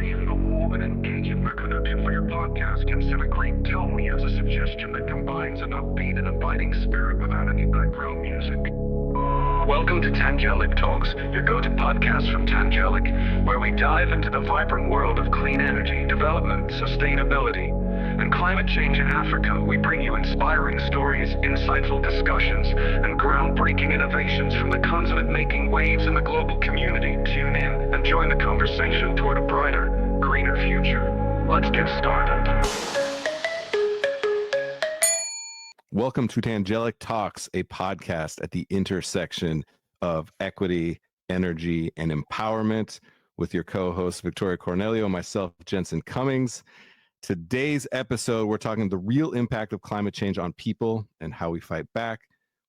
created a warm and engaging recording for your podcast. Consider Great Tell Me as a suggestion that combines an upbeat and inviting spirit without any background music. Welcome to Tangelic Talks, your go-to podcast from Tangelic, where we dive into the vibrant world of clean energy, development, sustainability, and climate change in Africa. We bring you inspiring stories, insightful discussions, and groundbreaking innovations from the continent making waves in the global community. Tune in and join the conversation toward a brighter, greener future. Let's get started. Welcome to Tangelic Talks, a podcast at the intersection of equity, energy, and empowerment with your co-hosts, Victoria Cornelio, and myself, Jensen Cummings. Today's episode, we're talking the real impact of climate change on people and how we fight back.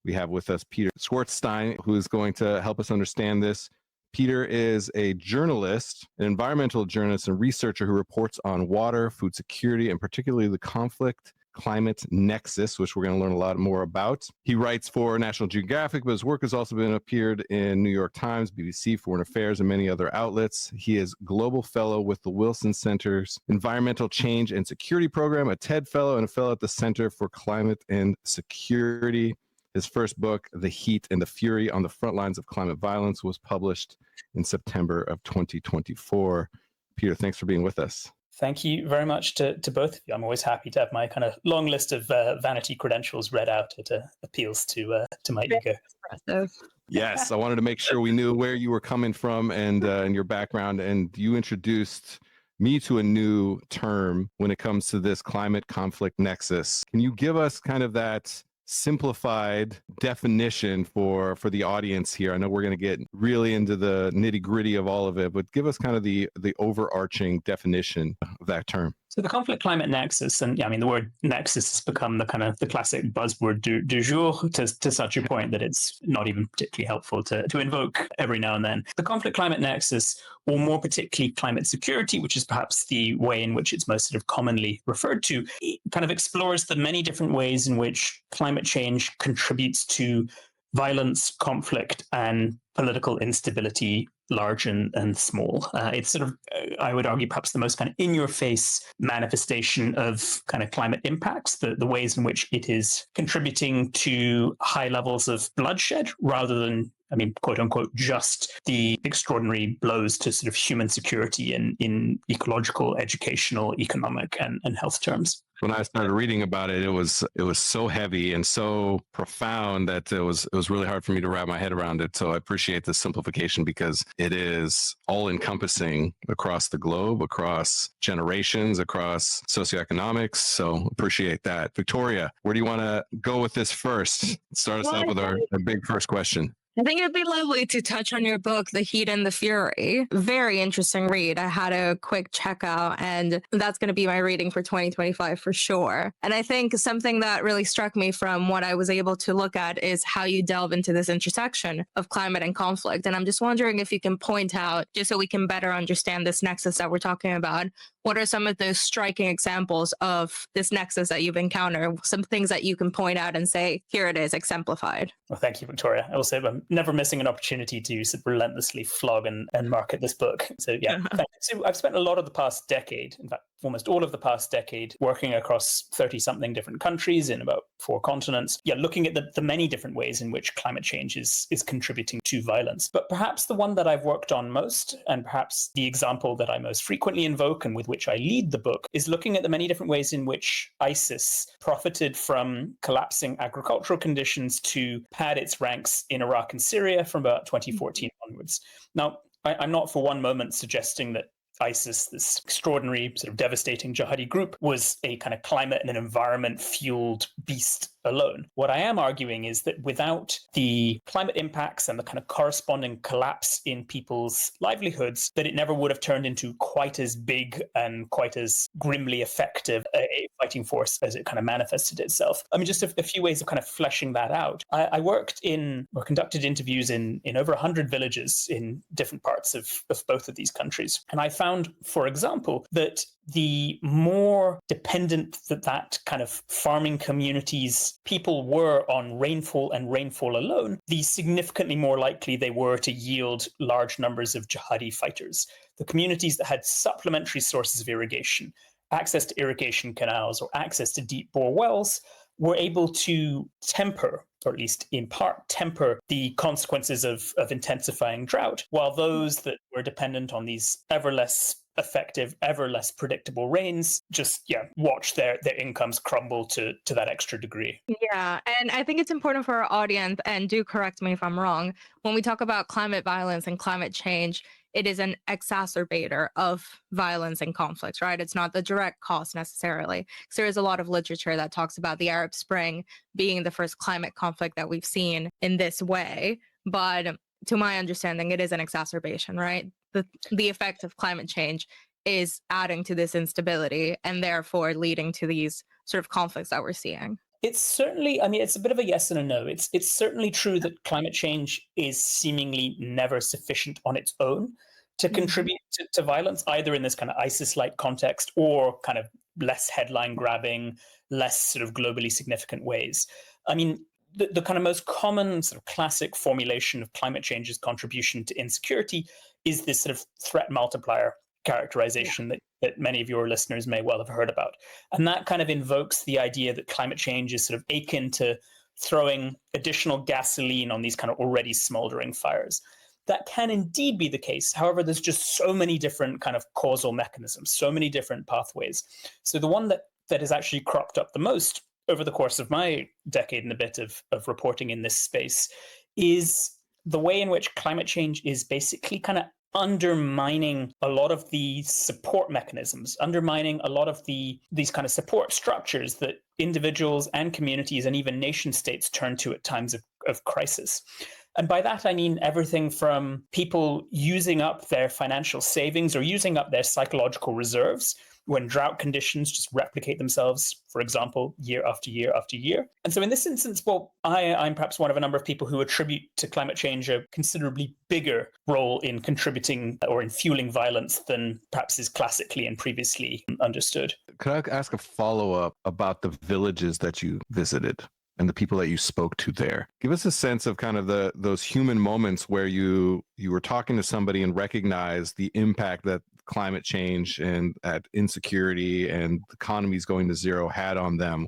We have with us Peter Schwartzstein, who is going to help us understand this. Peter is a journalist, an environmental journalist and researcher who reports on water, food security, and particularly the conflict climate nexus, which we're going to learn a lot more about. He writes for National Geographic, but his work has also been appeared in New York Times, BBC, Foreign Affairs, and many other outlets. He is Global Fellow with the Wilson Center's Environmental Change and Security Program, a TED Fellow, and a Fellow at the Center for Climate and Security. His first book, The Heat and the Fury on the Front Lines of Climate Violence, was published in September of 2024. Peter, thanks for being with us. Thank you very much to both of you. I'm always happy to have my kind of long list of vanity credentials read out. It appeals to my ego. Yes, I wanted to make sure we knew where you were coming from and your background. And you introduced me to a new term when it comes to this climate conflict nexus. Can you give us kind of that simplified definition for the audience here? I know we're going to get really into the nitty gritty of all of it, but give us kind of the overarching definition of that term. So the conflict climate nexus, and yeah, I mean, the word nexus has become the kind of the classic buzzword du jour to such a point that it's not even particularly helpful to invoke every now and then. The conflict climate nexus, or more particularly climate security, which is perhaps the way in which it's most sort of commonly referred to, it kind of explores the many different ways in which climate change contributes to violence, conflict, and political instability, large and small. It's sort of, I would argue, perhaps the most kind of in-your-face manifestation of kind of climate impacts, the ways in which it is contributing to high levels of bloodshed rather than, I mean, quote unquote, just the extraordinary blows to sort of human security in ecological, educational, economic, and health terms. When I started reading about it, it was so heavy and so profound that it was really hard for me to wrap my head around it. So I appreciate the simplification because it is all encompassing across the globe, across generations, across socioeconomics. So appreciate that. Victoria, where do you want to go with this first? Start us off with our big first question. I think it'd be lovely to touch on your book, The Heat and the Fury. Very interesting read. I had a quick checkout, and that's going to be my reading for 2025 for sure. And I think something that really struck me from what I was able to look at is how you delve into this intersection of climate and conflict. And I'm just wondering if you can point out, just so we can better understand this nexus that we're talking about, what are some of those striking examples of this nexus that you've encountered? Some things that you can point out and say, here it is, exemplified. Well, thank you, Victoria. I will say I'm never missing an opportunity to relentlessly flog and market this book. So yeah, so I've spent a lot of the past decade, in fact, almost all of the past decade, working across 30-something different countries in about 4 continents. Yeah, looking at the many different ways in which climate change is contributing to violence. But perhaps the one that I've worked on most, and perhaps the example that I most frequently invoke and with which I lead the book, is looking at the many different ways in which ISIS profited from collapsing agricultural conditions to pad its ranks in Iraq and Syria from about 2014 onwards. Now, I'm not for one moment suggesting that ISIS, this extraordinary sort of devastating jihadi group, was a kind of climate and an environment fueled beast alone. What I am arguing is that without the climate impacts and the kind of corresponding collapse in people's livelihoods, that it never would have turned into quite as big and quite as grimly effective a fighting force as it kind of manifested itself. I mean, just a few ways of kind of fleshing that out. I worked in, or conducted interviews in over 100 villages in different parts of both of these countries. And I found, for example, that the more dependent that kind of farming communities focus people were on rainfall and rainfall alone, the significantly more likely they were to yield large numbers of jihadi fighters. The communities that had supplementary sources of irrigation, access to irrigation canals or access to deep bore wells, were able to temper, or at least in part temper, the consequences of intensifying drought, while those that were dependent on these ever less effective, ever less predictable rains just watch their incomes crumble to that extra degree. Yeah, and I think it's important for our audience, and do correct me if I'm wrong, when we talk about climate violence and climate change, it is an exacerbator of violence and conflicts, right? It's not the direct cause necessarily. Because there is a lot of literature that talks about the Arab Spring being the first climate conflict that we've seen in this way. But to my understanding, it is an exacerbation, right? The effect of climate change is adding to this instability and therefore leading to these sort of conflicts that we're seeing. It's certainly, I mean, it's a bit of a yes and a no. It's certainly true that climate change is seemingly never sufficient on its own to contribute to violence, either in this kind of ISIS-like context or kind of less headline grabbing, less sort of globally significant ways. I mean, the kind of most common sort of classic formulation of climate change's contribution to insecurity is this sort of threat multiplier characterization that many of your listeners may well have heard about. And that kind of invokes the idea that climate change is sort of akin to throwing additional gasoline on these kind of already smoldering fires. That can indeed be the case. However, there's just so many different kind of causal mechanisms, so many different pathways. So the one that has actually cropped up the most over the course of my decade and a bit of reporting in this space is the way in which climate change is basically kind of undermining a lot of the support mechanisms, undermining a lot of these kind of support structures that individuals and communities and even nation states turn to at times of crisis. And by that, I mean everything from people using up their financial savings or using up their psychological reserves when drought conditions just replicate themselves, for example, year after year after year. And so in this instance, well, I'm perhaps one of a number of people who attribute to climate change a considerably bigger role in contributing or in fueling violence than perhaps is classically and previously understood. Could I ask a follow-up about the villages that you visited and the people that you spoke to there? Give us a sense of kind of those human moments where you were talking to somebody and recognized the impact that climate change and that insecurity and economies going to zero had on them.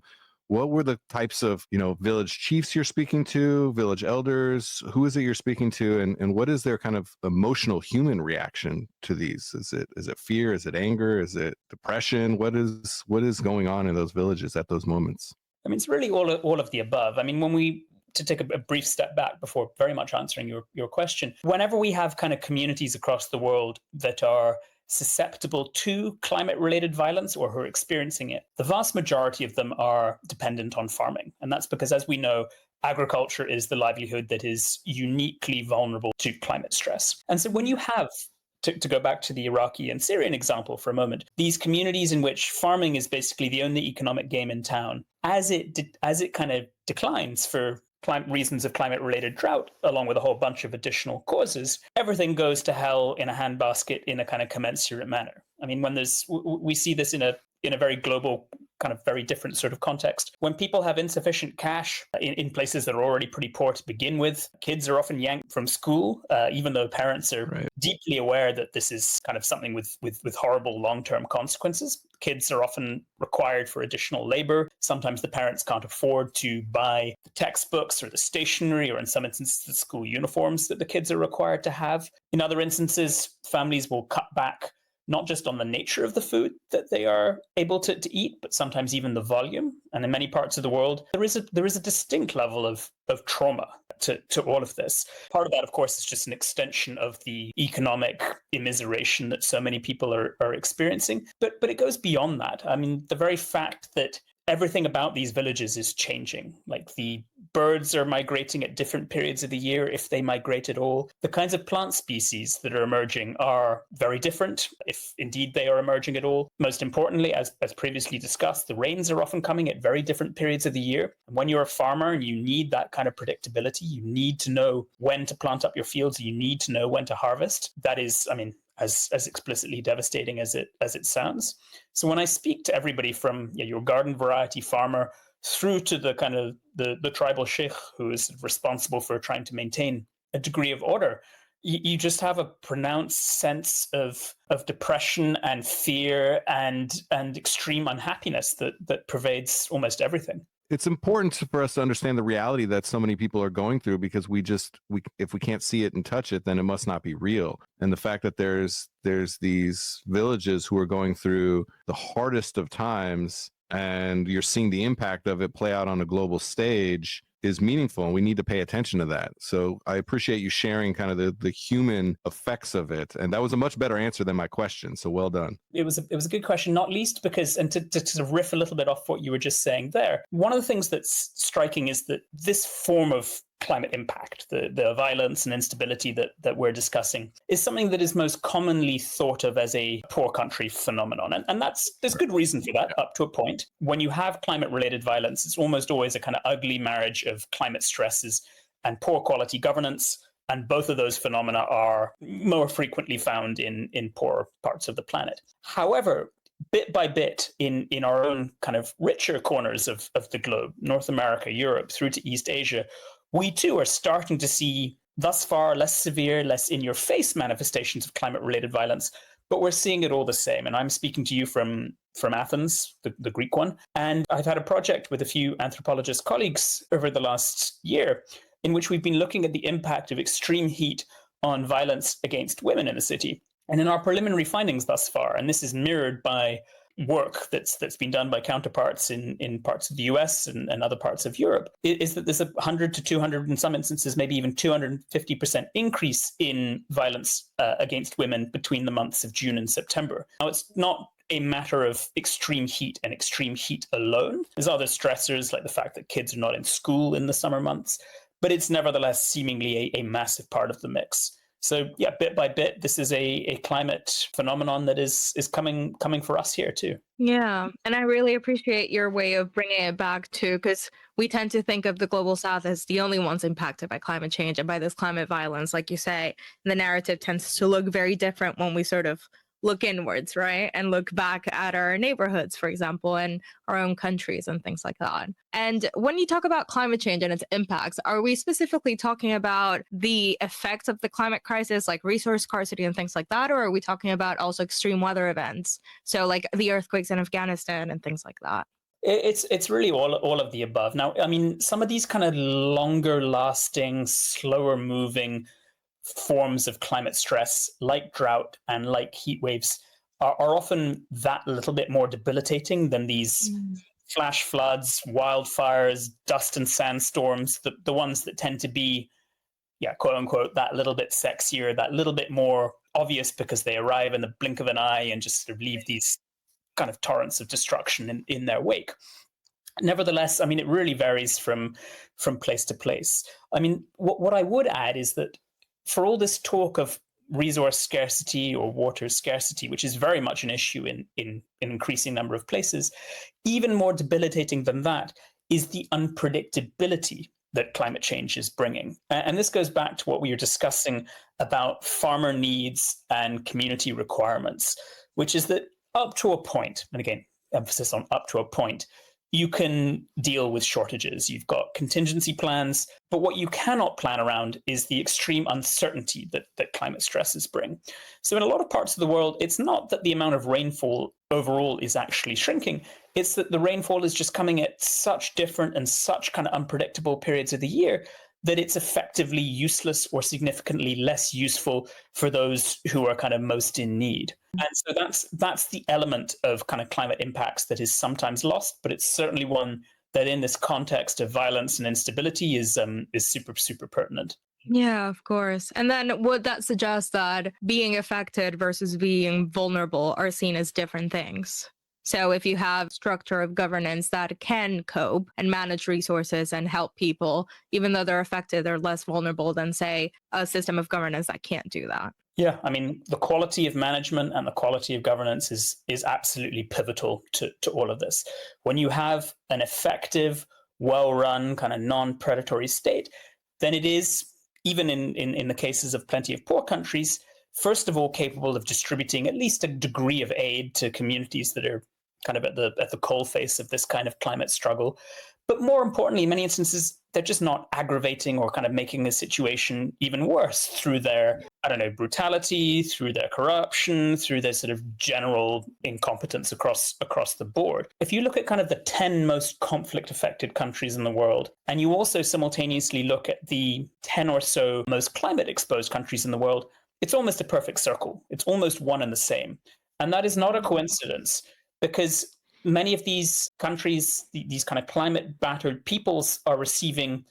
What were the types of, village chiefs you're speaking to, village elders? Who is it you're speaking to? And what is their kind of emotional human reaction to these? Is it fear? Is it anger? Is it depression? What is going on in those villages at those moments? I mean, it's really all of the above. I mean, to take a brief step back before very much answering your question, whenever we have kind of communities across the world that are susceptible to climate-related violence or who are experiencing it, the vast majority of them are dependent on farming. And that's because, as we know, agriculture is the livelihood that is uniquely vulnerable to climate stress. And so when you have, to go back to the Iraqi and Syrian example for a moment, these communities in which farming is basically the only economic game in town, as it kind of declines for reasons of climate-related drought, along with a whole bunch of additional causes, everything goes to hell in a handbasket in a kind of commensurate manner. I mean, we see this in a very global, kind of very different sort of context. When people have insufficient cash in places that are already pretty poor to begin with, kids are often yanked from school, even though parents are deeply aware that this is kind of something with horrible long-term consequences. Kids are often required for additional labor. Sometimes the parents can't afford to buy the textbooks or the stationery, or in some instances, the school uniforms that the kids are required to have. In other instances, families will cut back not just on the nature of the food that they are able to eat, but sometimes even the volume. And in many parts of the world, there is a distinct level of trauma to all of this. Part of that, of course, is just an extension of the economic immiseration that so many people are experiencing. But it goes beyond that. I mean, the very fact that everything about these villages is changing. Like, the birds are migrating at different periods of the year, if they migrate at all. The kinds of plant species that are emerging are very different, if indeed they are emerging at all. Most importantly, as previously discussed, the rains are often coming at very different periods of the year. And when you're a farmer and you need that kind of predictability, you need to know when to plant up your fields, you need to know when to harvest. That is, I mean, as explicitly devastating as it sounds. So when I speak to everybody from your garden variety farmer through to the kind of the tribal sheikh who is responsible for trying to maintain a degree of order, you just have a pronounced sense of depression and fear and extreme unhappiness that pervades almost everything. It's important for us to understand the reality that so many people are going through, because if we can't see it and touch it, then it must not be real. And the fact that there's these villages who are going through the hardest of times, and you're seeing the impact of it play out on a global stage, is meaningful, and we need to pay attention to that. So I appreciate you sharing kind of the human effects of it. And that was a much better answer than my question. So well done. It was a good question, not least because, and to sort of riff a little bit off what you were just saying there, one of the things that's striking is that this form of climate impact, the violence and instability that we're discussing, is something that is most commonly thought of as a poor country phenomenon. And there's good reason for that up to a point. When you have climate-related violence, it's almost always a kind of ugly marriage of climate stresses and poor quality governance. And both of those phenomena are more frequently found in poorer parts of the planet. However, bit by bit, in our own kind of richer corners of the globe, North America, Europe, through to East Asia, we too are starting to see thus far less severe, less in-your-face manifestations of climate-related violence, but we're seeing it all the same. And I'm speaking to you from Athens, the Greek one. And I've had a project with a few anthropologist colleagues over the last year in which we've been looking at the impact of extreme heat on violence against women in the city. And in our preliminary findings thus far, and this is mirrored by work that's been done by counterparts in parts of the US and other parts of Europe, is that there's 100 to 200, in some instances, maybe even 250% increase in violence against women between the months of June and September. Now, it's not a matter of extreme heat and extreme heat alone. There's other stressors, like the fact that kids are not in school in the summer months, but it's nevertheless seemingly a massive part of the mix. So yeah, bit by bit, this is a climate phenomenon that is coming for us here too. Yeah, and I really appreciate your way of bringing it back too, because we tend to think of the global south as the only ones impacted by climate change and by this climate violence, like you say. The narrative tends to look very different when we sort of look inwards, right? And look back at our neighborhoods, for example, and our own countries and things like that. And when you talk about climate change and its impacts, are we specifically talking about the effects of the climate crisis, like resource scarcity and things like that? Or are we talking about also extreme weather events? So like the earthquakes in Afghanistan and things like that? It's really all of the above. Now, I mean, some of these kind of longer lasting, slower moving forms of climate stress, like drought and like heat waves, are often that little bit more debilitating than these flash floods, wildfires, dust and sandstorms, the ones that tend to be, quote unquote, that little bit sexier, that little bit more obvious because they arrive in the blink of an eye and just sort of leave these kind of torrents of destruction in their wake. Nevertheless, I mean, it really varies from place to place. I mean, what I would add is that for all this talk of resource scarcity or water scarcity, which is very much an issue in an increasing number of places, even more debilitating than that is the unpredictability that climate change is bringing. And this goes back to what we were discussing about farmer needs and community requirements, which is that up to a point, and again, emphasis on up to a point, you can deal with shortages. You've got contingency plans, but what you cannot plan around is the extreme uncertainty that climate stresses bring. So in a lot of parts of the world, it's not that the amount of rainfall overall is actually shrinking. It's that the rainfall is just coming at such different and such kind of unpredictable periods of the year that it's effectively useless or significantly less useful for those who are kind of most in need. And so that's the element of kind of climate impacts that is sometimes lost, but it's certainly one that in this context of violence and instability is super, super pertinent. Yeah, of course. And then would that suggest that being affected versus being vulnerable are seen as different things? So if you have structure of governance that can cope and manage resources and help people, even though they're affected, they're less vulnerable than, say, a system of governance that can't do that. Yeah, I mean, the quality of management and the quality of governance is absolutely pivotal to all of this. When you have an effective, well-run, kind of non-predatory state, then it is, even in the cases of plenty of poor countries, first of all, capable of distributing at least a degree of aid to communities that are kind of at the coalface of this kind of climate struggle. But more importantly, in many instances, they're just not aggravating or kind of making a situation even worse through their, brutality, through their corruption, through their sort of general incompetence across the board. If you look at kind of the 10 most conflict affected countries in the world, and you also simultaneously look at the 10 or so most climate exposed countries in the world, it's almost a perfect circle. It's almost one and the same. And that is not a coincidence, because many of these countries, these kind of climate battered peoples, are receiving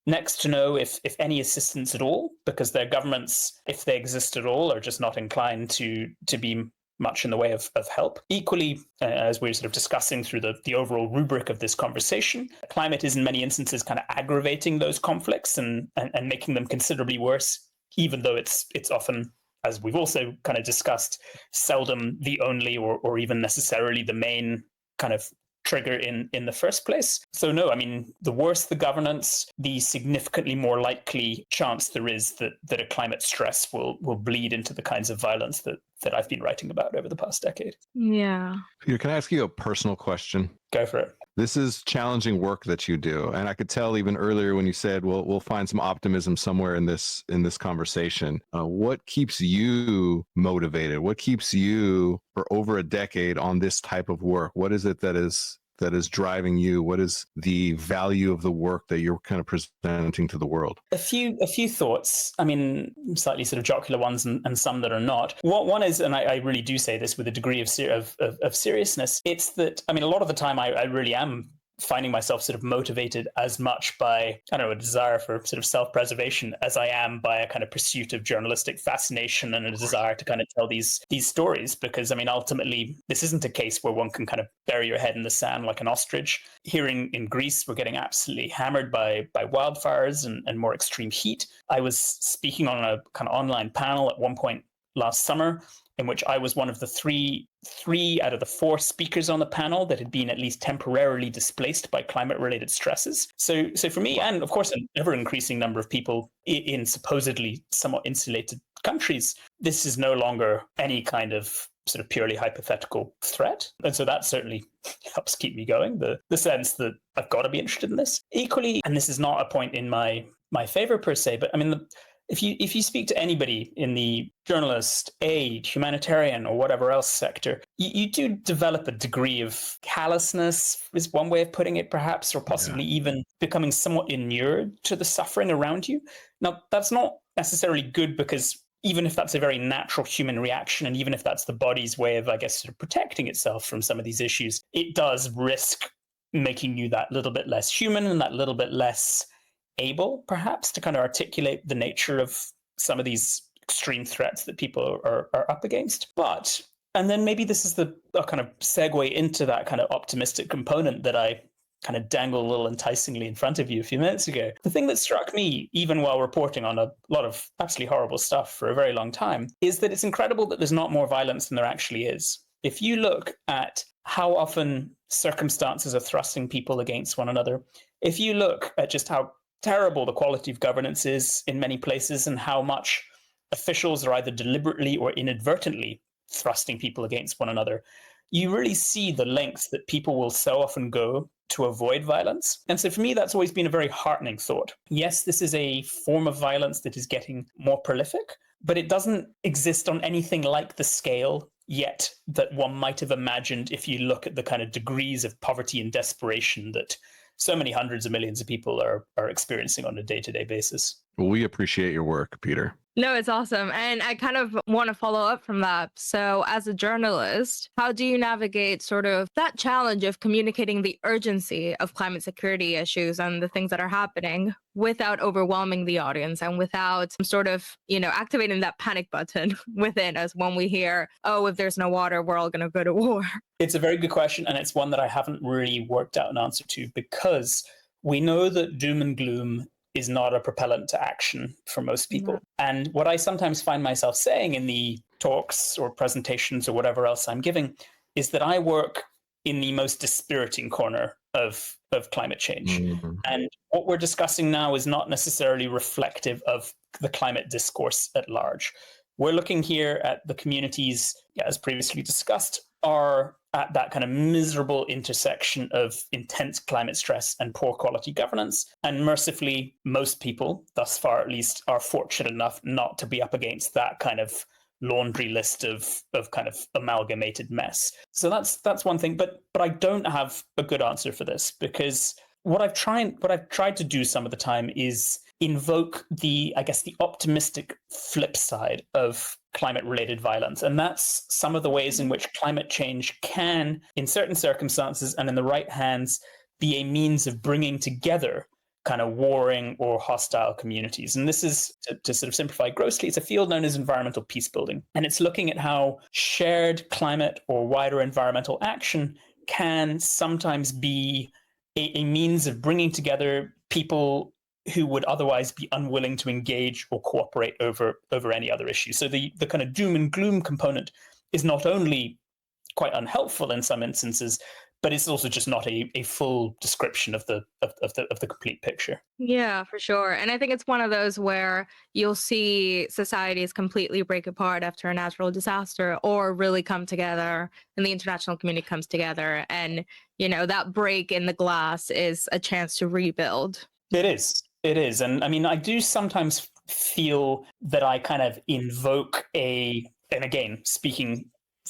next to no, if any assistance at all, because their governments, if they exist at all, are just not inclined to be much in the way of help. Equally, as we're sort of discussing through the overall rubric of this conversation, climate is in many instances kind of aggravating those conflicts and making them considerably worse, even though it's often, as we've also kind of discussed, seldom the only or even necessarily the main kind of trigger in the first place. So no, I mean, the worse the governance, the significantly more likely chance there is that a climate stress will bleed into the kinds of violence that I've been writing about over the past decade. Yeah. Peter, can I ask you a personal question? Go for it. This is challenging work that you do. And I could tell even earlier when you said, well, we'll find some optimism somewhere in this conversation. What keeps you motivated? What keeps you for over a decade on this type of work? What is it that is driving you? What is the value of the work that you're kind of presenting to the world? A few thoughts. I mean, slightly sort of jocular ones and some that are not. One is, and I really do say this with a degree of seriousness, it's that, I mean, a lot of the time I really am finding myself sort of motivated as much by, a desire for sort of self-preservation as I am by a kind of pursuit of journalistic fascination and a desire to kind of tell these stories. Because, I mean, ultimately, this isn't a case where one can kind of bury your head in the sand like an ostrich. Here in Greece, we're getting absolutely hammered by wildfires and more extreme heat. I was speaking on a kind of online panel at one point last summer, in which I was one of the three out of the 4 speakers on the panel that had been at least temporarily displaced by climate-related stresses. So for me, and of course an ever-increasing number of people in supposedly somewhat insulated countries, this is no longer any kind of sort of purely hypothetical threat. And so that certainly helps keep me going, the sense that I've got to be interested in this. Equally, and this is not a point in my favor per se, but I mean, if you speak to anybody in the journalist, aid, humanitarian, or whatever else sector, you do develop a degree of callousness, is one way of putting it, perhaps, or possibly even becoming somewhat inured to the suffering around you. Now, that's not necessarily good, because even if that's a very natural human reaction, and even if that's the body's way of, I guess, sort of protecting itself from some of these issues, it does risk making you that little bit less human and that little bit less able, perhaps, to kind of articulate the nature of some of these extreme threats that people are up against. But, and then maybe this is the kind of segue into that kind of optimistic component that I kind of dangled a little enticingly in front of you a few minutes ago. The thing that struck me, even while reporting on a lot of absolutely horrible stuff for a very long time, is that it's incredible that there's not more violence than there actually is. If you look at how often circumstances are thrusting people against one another, if you look at just how terrible the quality of governance is in many places, and how much officials are either deliberately or inadvertently thrusting people against one another, you really see the lengths that people will so often go to avoid violence. And so for me, that's always been a very heartening thought. Yes, this is a form of violence that is getting more prolific, but it doesn't exist on anything like the scale yet that one might have imagined if you look at the kind of degrees of poverty and desperation that so many hundreds of millions of people are experiencing on a day-to-day basis. Well, we appreciate your work, Peter. No, it's awesome. And I kind of want to follow up from that. So as a journalist, how do you navigate sort of that challenge of communicating the urgency of climate security issues and the things that are happening without overwhelming the audience and without sort of, activating that panic button within us when we hear, oh, if there's no water, we're all going to go to war? It's a very good question. And it's one that I haven't really worked out an answer to, because we know that doom and gloom is not a propellant to action for most people. And what I sometimes find myself saying in the talks or presentations or whatever else I'm giving is that I work in the most dispiriting corner of climate change. Mm-hmm. And what we're discussing now is not necessarily reflective of the climate discourse at large. We're looking here at the communities, as previously discussed, are at that kind of miserable intersection of intense climate stress and poor quality governance. And mercifully, most people, thus far at least, are fortunate enough not to be up against that kind of laundry list of kind of amalgamated mess. So that's one thing. But I don't have a good answer for this, because what I've tried to do some of the time is invoke the optimistic flip side of climate-related violence. And that's some of the ways in which climate change can, in certain circumstances and in the right hands, be a means of bringing together kind of warring or hostile communities. And this is, to sort of simplify grossly, it's a field known as environmental peacebuilding. And it's looking at how shared climate or wider environmental action can sometimes be a means of bringing together people who would otherwise be unwilling to engage or cooperate over any other issue. So the kind of doom and gloom component is not only quite unhelpful in some instances, but it's also just not a full description of the complete picture. Yeah, for sure. And I think it's one of those where you'll see societies completely break apart after a natural disaster, or really come together, and the international community comes together, and that break in the glass is a chance to rebuild. It is. And I mean, I do sometimes feel that I kind of invoke and again, speaking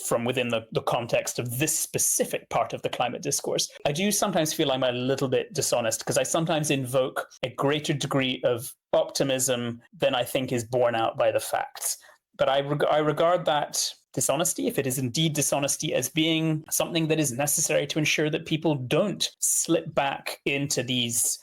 from within the context of this specific part of the climate discourse, I do sometimes feel I'm a little bit dishonest, because I sometimes invoke a greater degree of optimism than I think is borne out by the facts. But I regard that dishonesty, if it is indeed dishonesty, as being something that is necessary to ensure that people don't slip back into these,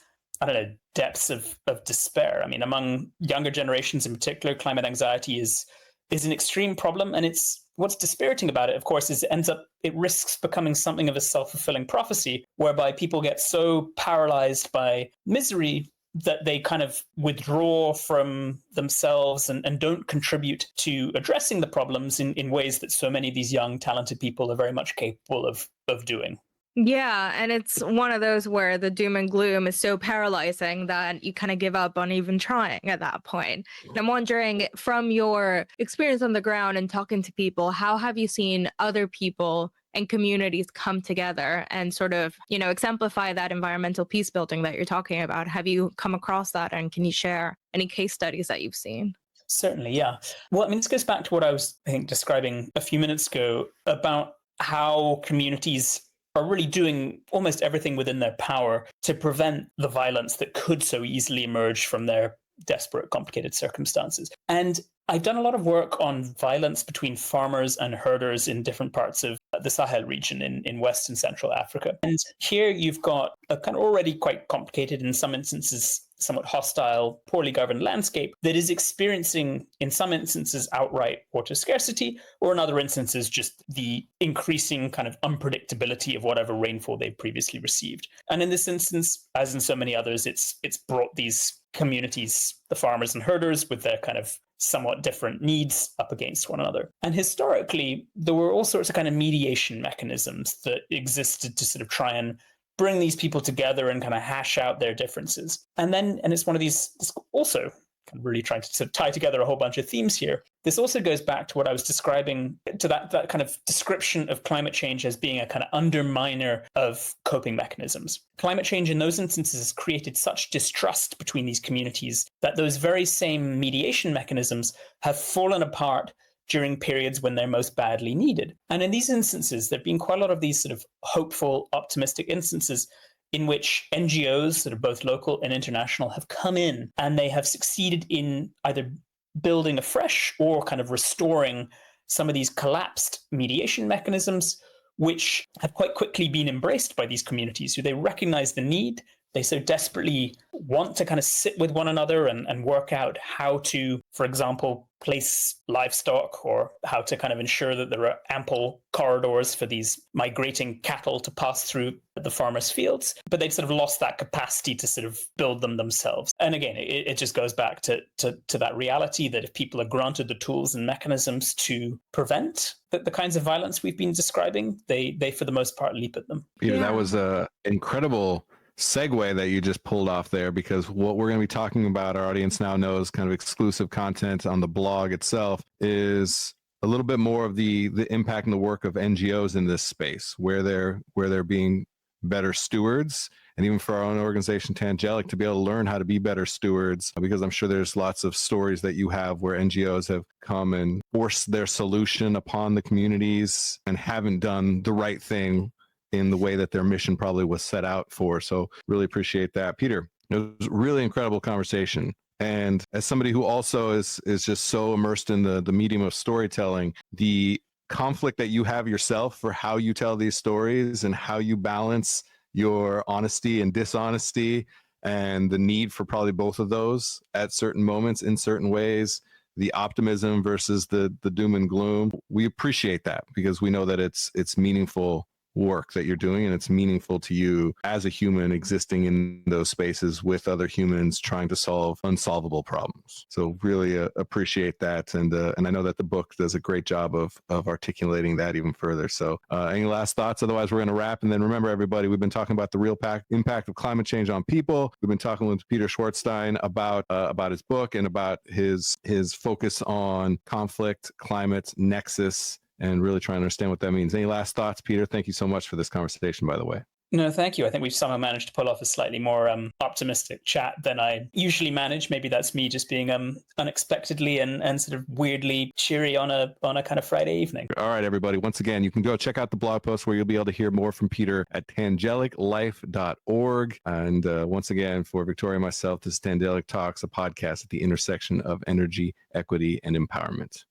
depths of despair. I mean, among younger generations in particular, climate anxiety is an extreme problem. And what's dispiriting about it, of course, is it risks becoming something of a self-fulfilling prophecy, whereby people get so paralyzed by misery that they kind of withdraw from themselves and don't contribute to addressing the problems in ways that so many of these young, talented people are very much capable of doing. Yeah, and it's one of those where the doom and gloom is so paralyzing that you kind of give up on even trying at that point. And I'm wondering, from your experience on the ground and talking to people, how have you seen other people and communities come together and sort of, exemplify that environmental peace building that you're talking about? Have you come across that, and can you share any case studies that you've seen? Certainly, yeah. Well, I mean, this goes back to what I was, describing a few minutes ago about how communities are really doing almost everything within their power to prevent the violence that could so easily emerge from their desperate, complicated circumstances. And I've done a lot of work on violence between farmers and herders in different parts of the Sahel region in West and Central Africa. And here you've got a kind of already quite complicated, in some instances, somewhat hostile, poorly governed landscape that is experiencing, in some instances, outright water scarcity, or in other instances, just the increasing kind of unpredictability of whatever rainfall they've previously received. And in this instance, as in so many others, it's brought these communities, the farmers and herders, with their kind of somewhat different needs up against one another. And historically, there were all sorts of kind of mediation mechanisms that existed to sort of try and bring these people together and kind of hash out their differences. And it's one of these, also kind of really trying to sort of tie together a whole bunch of themes here. This also goes back to what I was describing, to that kind of description of climate change as being a kind of underminer of coping mechanisms. Climate change in those instances has created such distrust between these communities that those very same mediation mechanisms have fallen apart during periods when they're most badly needed. And in these instances, there have been quite a lot of these sort of hopeful, optimistic instances in which NGOs that are both local and international have come in, and they have succeeded in either building afresh or kind of restoring some of these collapsed mediation mechanisms, which have quite quickly been embraced by these communities who they recognize the need. They so desperately want to kind of sit with one another and work out how to, for example, place livestock, or how to kind of ensure that there are ample corridors for these migrating cattle to pass through the farmers' fields. But they've sort of lost that capacity to sort of build them themselves. And again, it just goes back to that reality that if people are granted the tools and mechanisms to prevent the kinds of violence we've been describing, they for the most part leap at them. Peter, that was an incredible segue that you just pulled off there, because what we're going to be talking about, our audience now knows, kind of exclusive content on the blog itself, is a little bit more of the impact and the work of NGOs in this space, where they're being better stewards, and even for our own organization, Tangelic, to be able to learn how to be better stewards, because I'm sure there's lots of stories that you have where NGOs have come and forced their solution upon the communities and haven't done the right thing in the way that their mission probably was set out for. So really appreciate that. Peter, it was a really incredible conversation. And as somebody who also is just so immersed in the medium of storytelling, the conflict that you have yourself for how you tell these stories and how you balance your honesty and dishonesty, and the need for probably both of those at certain moments in certain ways, the optimism versus the doom and gloom. We appreciate that because we know that it's meaningful work that you're doing, and it's meaningful to you as a human existing in those spaces with other humans trying to solve unsolvable problems. So really appreciate that, and I know that the book does a great job of articulating that even further. So any last thoughts? Otherwise, we're going to wrap. And then remember, everybody, we've been talking about the real impact of climate change on people. We've been talking with Peter Schwartzstein about his book and about his focus on conflict, climate, Nexus, and really trying to understand what that means. Any last thoughts, Peter? Thank you so much for this conversation, by the way. No, thank you. I think we've somehow managed to pull off a slightly more optimistic chat than I usually manage. Maybe that's me just being unexpectedly and sort of weirdly cheery on a kind of Friday evening. All right, everybody. Once again, you can go check out the blog post where you'll be able to hear more from Peter at tangeliclife.org. And once again, for Victoria and myself, this is Tangelic Talks, a podcast at the intersection of energy, equity, and empowerment.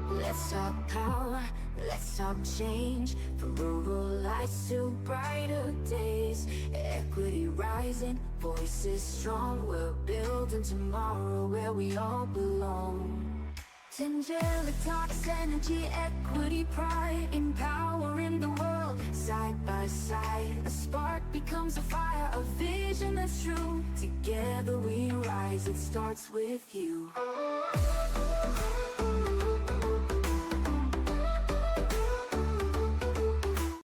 Let's talk power, let's talk change, from rural lights to brighter days. Equity rising, voices strong, we're building tomorrow where we all belong. Tangelic Talks, energy, equity, pride, empowering the world, side by side. A spark becomes a fire, a vision that's true. Together we rise, it starts with you.